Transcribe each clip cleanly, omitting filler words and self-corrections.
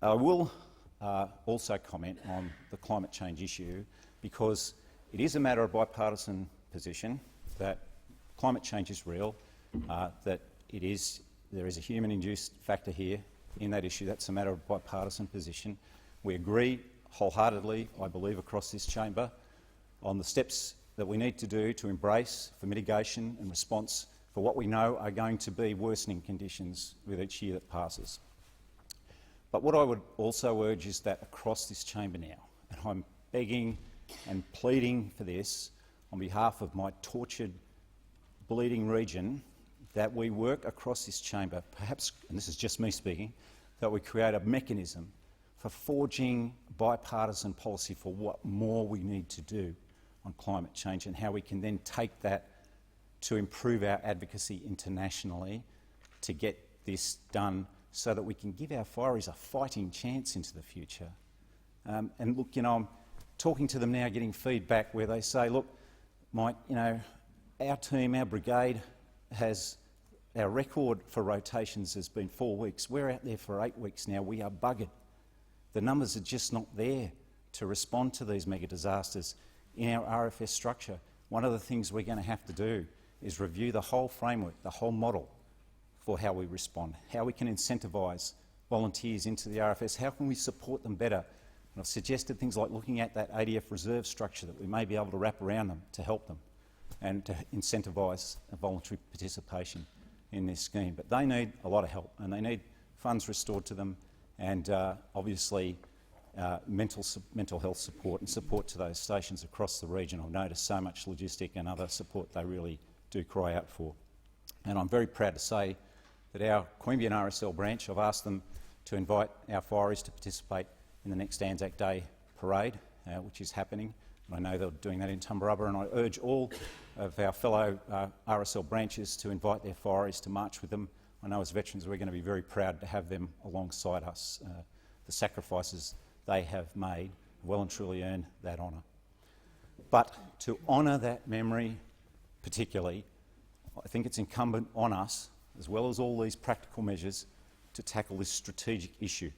I will also comment on the climate change issue, because it is a matter of bipartisan position that climate change is real, that there is a human-induced factor here in that issue. That's a matter of bipartisan position. We agree wholeheartedly, I believe, across this chamber on the steps that we need to do to embrace for mitigation and response for what we know are going to be worsening conditions with each year that passes. But what I would also urge is that across this chamber now, and I'm begging and pleading for this on behalf of my tortured, bleeding region, that we work across this chamber, perhaps, and this is just me speaking, that we create a mechanism for forging bipartisan policy for what more we need to do on climate change, and how we can then take that to improve our advocacy internationally to get this done, so that we can give our fireys a fighting chance into the future. And look, I'm talking to them now, getting feedback where they say, look, Mike, our team, our brigade our record for rotations has been 4 weeks. We're out there for 8 weeks now. We are buggered. The numbers are just not there to respond to these mega disasters in our RFS structure. One of the things we're going to have to do is review the whole framework, the whole model for how we respond, how we can incentivise volunteers into the RFS, how can we support them better. And I've suggested things like looking at that ADF reserve structure that we may be able to wrap around them to help them and to incentivise voluntary participation in this scheme. But they need a lot of help, and they need funds restored to them, and obviously mental health support and support to those stations across the region. I've noticed so much logistic and other support they really do cry out for. And I'm very proud to say that our Queanbeyan RSL branch, I've asked them to invite our fireys to participate in the next Anzac Day parade, which is happening. And I know they're doing that in Tumbarubba, and I urge all of our fellow RSL branches to invite their fireys to march with them. I know as veterans we're going to be very proud to have them alongside us. The sacrifices they have made well and truly earn that honour. But to honour that memory particularly, I think it's incumbent on us, as well as all these practical measures, to tackle this strategic issue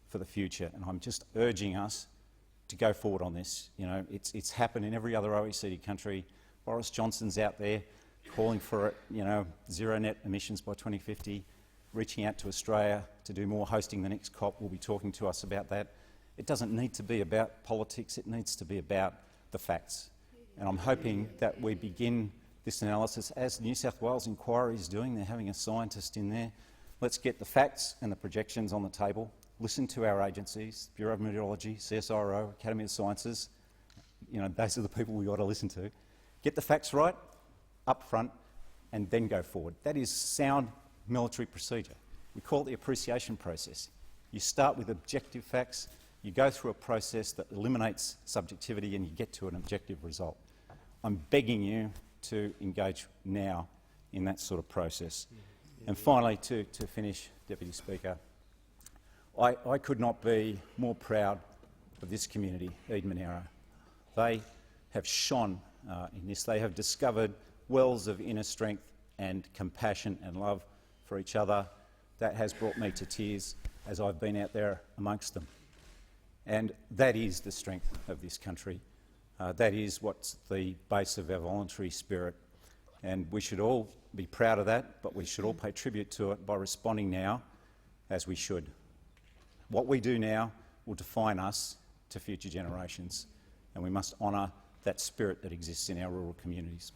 for the future. And I'm just urging us to go forward on this. It's happened in every other OECD country. Boris Johnson's out there calling for zero net emissions by 2050, reaching out to Australia to do more, hosting the next COP. Will be talking to us about that. It doesn't need to be about politics, it needs to be about the facts. And I'm hoping that we begin this analysis, as the New South Wales Inquiry is doing. They're having a scientist in there. Let's get the facts and the projections on the table, listen to our agencies, Bureau of Meteorology, CSIRO, Academy of Sciences. Those are the people we've got to listen to. Get the facts right, up front, and then go forward. That is sound military procedure. We call it the appreciation process. You start with objective facts, you go through a process that eliminates subjectivity, and you get to an objective result. I'm begging you to engage now in that sort of process. And finally, to finish, Deputy Speaker, I could not be more proud of this community, Eden-Monaro. They have shone in this. They have discovered wells of inner strength and compassion and love for each other. That has brought me to tears as I've been out there amongst them. And that is the strength of this country. That is what's the base of our voluntary spirit. And we should all be proud of that, but we should all pay tribute to it by responding now as we should. What we do now will define us to future generations, and we must honour that spirit that exists in our rural communities.